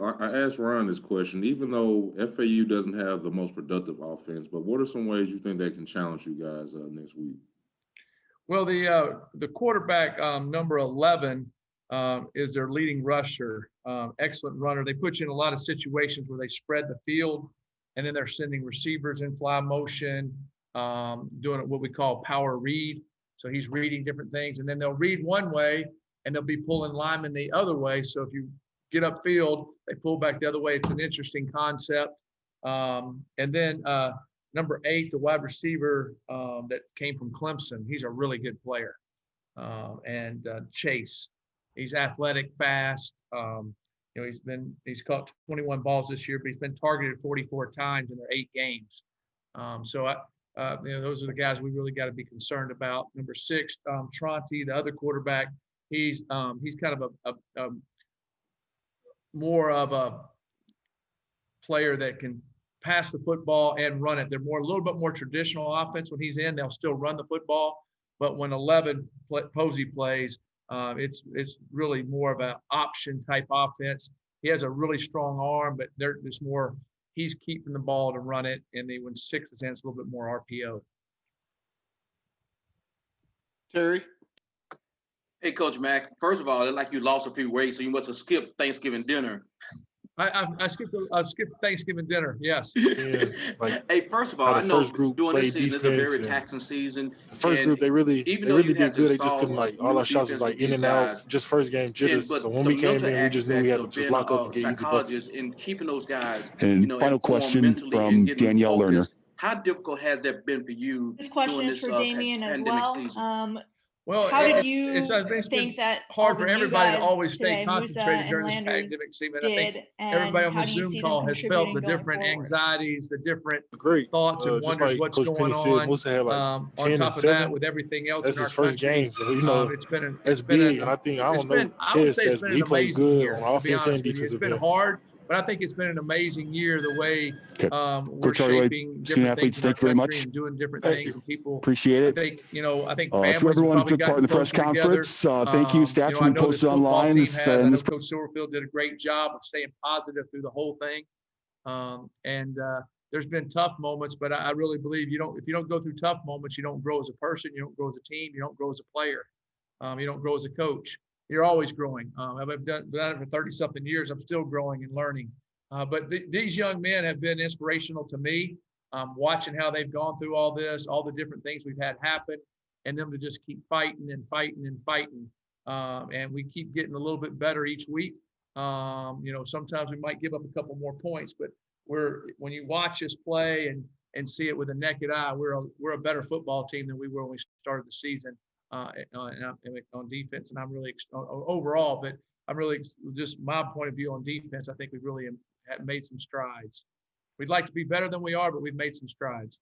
I asked Ryan this question, even though FAU doesn't have the most productive offense, but what are some ways you think they can challenge you guys next week? Well, the quarterback, number 11, is their leading rusher, excellent runner. They put you in a lot of situations where they spread the field, and then they're sending receivers in fly motion, doing what we call power read. So he's reading different things, and then they'll read one way, and they'll be pulling linemen the other way. So if you get upfield, they pull back the other way. It's an interesting concept. And then number 8, the wide receiver that came from Clemson. He's a really good player. And Chase, he's athletic, fast. He's caught 21 balls this year, but he's been targeted 44 times in their 8 games. Those are the guys we really got to be concerned about. Number 6, Tronte, the other quarterback. He's kind of a more of a player that can pass the football and run it. They're a little bit more traditional offense. When he's in, they'll still run the football, but when 11 Posey plays, it's really more of an option type offense. He has a really strong arm, but there's more. He's keeping the ball to run it, and then when 6 is in, it's a little bit more RPO. Terry. Hey, Coach Mac. First of all, it's like you lost a few weight, so you must have skipped Thanksgiving dinner. I skipped Thanksgiving dinner. Yes. Yeah, hey, first of all, I know doing this season is a very taxing season. The first group, they really did good. They just couldn't all our shots was in and out. Just first game jitters. So when we came in, we just knew we had to just lock up and get easy buckets. And keeping those guys. And final question from Danielle Lerner. How difficult has that been for you? This question is for Damien as well. Well, how did you think that hard for everybody to always stay concentrated during this pandemic season? I think everybody on the Zoom call has felt the different anxieties, the different thoughts and wonders what's going on. On top of that, with everything else in our country, it's been big. And I think I would say it's been an amazing year. To be honest with you, it's been hard. But I think it's been an amazing year the way we're shaping different athletes, thank you very much. And doing different things. And people appreciate it. I think to everyone who took part in the press conference, thank you. Stats have been posted online. I know Coach Silverfield did a great job of staying positive through the whole thing. There's been tough moments, but I really believe if you don't go through tough moments, you don't grow as a person, you don't grow as a team, you don't grow as a player, you don't grow as a coach. You're always growing. I've done it for 30-something years. I'm still growing and learning. But these young men have been inspirational to me, watching how they've gone through all this, all the different things we've had happen, and them to just keep fighting and fighting and fighting. And we keep getting a little bit better each week. Sometimes we might give up a couple more points, but when you watch us play and see it with a naked eye, we're a better football team than we were when we started the season. On defense, and I'm really overall, but I'm really just my point of view on defense. I think we've really have made some strides. We'd like to be better than we are, but we've made some strides.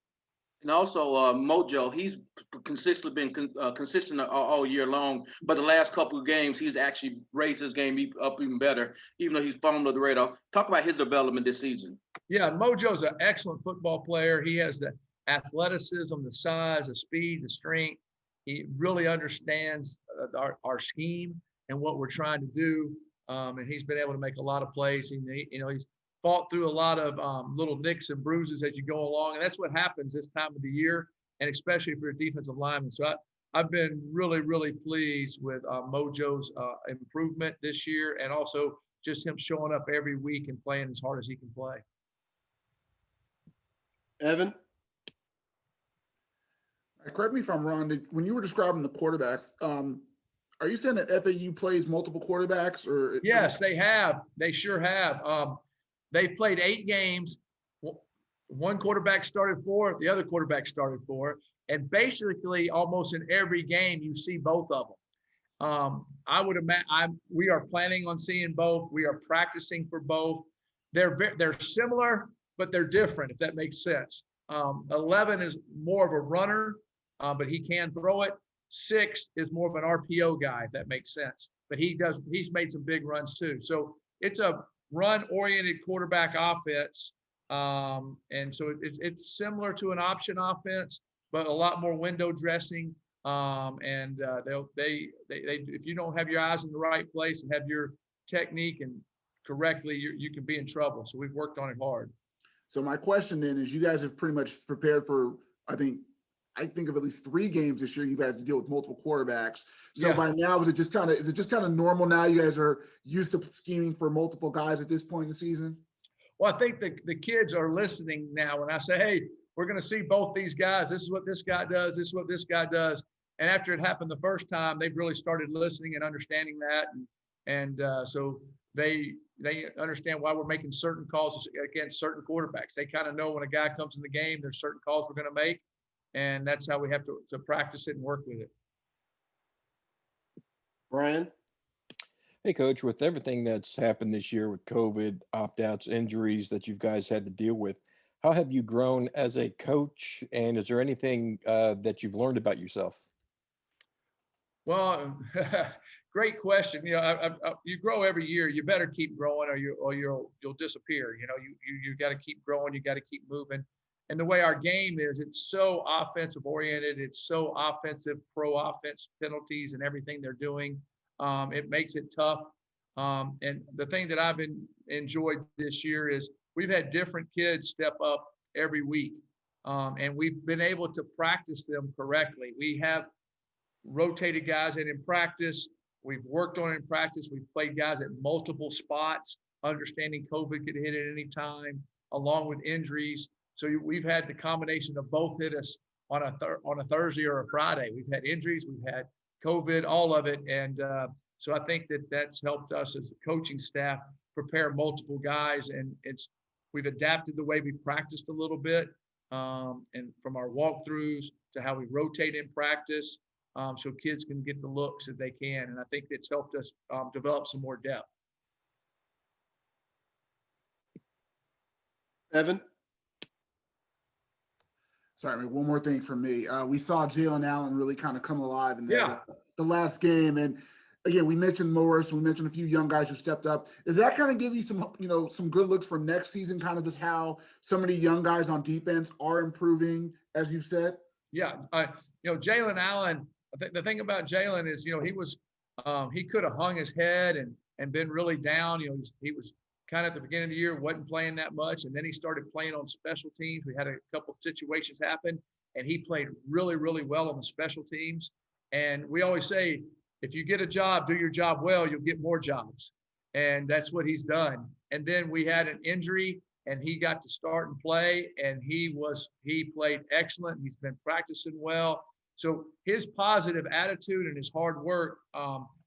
And also Mojo, he's consistently been consistent all year long, but the last couple of games he's actually raised his game up even better, even though he's fallen under the radar. Talk about his development this season. Yeah, Mojo's an excellent football player. He has the athleticism, the size, the speed, the strength. He really understands our scheme and what we're trying to do, and he's been able to make a lot of plays. He's fought through a lot of little nicks and bruises as you go along, and that's what happens this time of the year, and especially for a defensive lineman. So I've been really, really pleased with Mojo's improvement this year, and also just him showing up every week and playing as hard as he can play. Evan? Correct me if I'm wrong. When you were describing the quarterbacks, are you saying that FAU plays multiple quarterbacks? Or yes, they have. They sure have. They've played 8 games. One quarterback started 4. The other quarterback started 4. And basically, almost in every game, you see both of them. I would imagine we are planning on seeing both. We are practicing for both. They're similar, but they're different. If that makes sense. 11 is more of a runner. But he can throw it. 6 is more of an RPO guy, if that makes sense. But he's made some big runs too. So it's a run-oriented quarterback offense. And so it's similar to an option offense, but a lot more window dressing. If you don't have your eyes in the right place and have your technique and correctly, you can be in trouble. So we've worked on it hard. So my question then is, you guys have pretty much prepared for, I think of at least 3 games this year. You've had to deal with multiple quarterbacks. So by now, is it just kind of normal now? You guys are used to scheming for multiple guys at this point in the season? Well, I think the kids are listening now when I say, hey, we're going to see both these guys. This is what this guy does. This is what this guy does. And after it happened the first time, they've really started listening and understanding that. And so they understand why we're making certain calls against certain quarterbacks. They kind of know when a guy comes in the game, there's certain calls we're going to make. And that's how we have to practice it and work with it. Brian? Hey, Coach, with everything that's happened this year with COVID, opt-outs, injuries that you guys had to deal with, how have you grown as a coach? And is there anything that you've learned about yourself? Well, great question. You know, you grow every year. You better keep growing, or you'll disappear. You know, you got to keep growing. You got to keep moving. And the way our game is, it's so offensive oriented. It's so offensive, pro offense penalties and everything they're doing. It makes it tough. And the thing that I've enjoyed this year is we've had different kids step up every week. And we've been able to practice them correctly. We have rotated guys in practice. We've worked on it in practice. We've played guys at multiple spots, understanding COVID could hit at any time, along with injuries. So we've had the combination of both hit us on a Thursday or a Friday. We've had injuries, we've had COVID, all of it. And so I think that's helped us as a coaching staff prepare multiple guys. And we've adapted the way we practiced a little bit, and from our walkthroughs to how we rotate in practice, so kids can get the looks that they can. And I think it's helped us develop some more depth. Evan? Sorry, one more thing from me. We saw Jalen Allen really kind of come alive in the last game. And again, we mentioned Morris, we mentioned a few young guys who stepped up. Does that kind of give you some good looks for next season, kind of just how some of the young guys on defense are improving, as you've said? Yeah. Jalen Allen, the thing about Jalen is, he could have hung his head and been really down. He was kind of at the beginning of the year, wasn't playing that much. And then he started playing on special teams. We had a couple of situations happen, and he played really, really well on the special teams. And we always say, if you get a job, do your job well, you'll get more jobs. And that's what he's done. And then we had an injury, and he got to start and play, and he played excellent. He's been practicing well. So his positive attitude and his hard work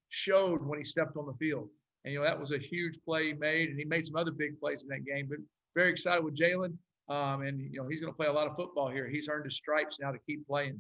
showed when he stepped on the field. And, that was a huge play he made, and he made some other big plays in that game. But very excited with Jalen. And, he's going to play a lot of football here. He's earned his stripes now to keep playing.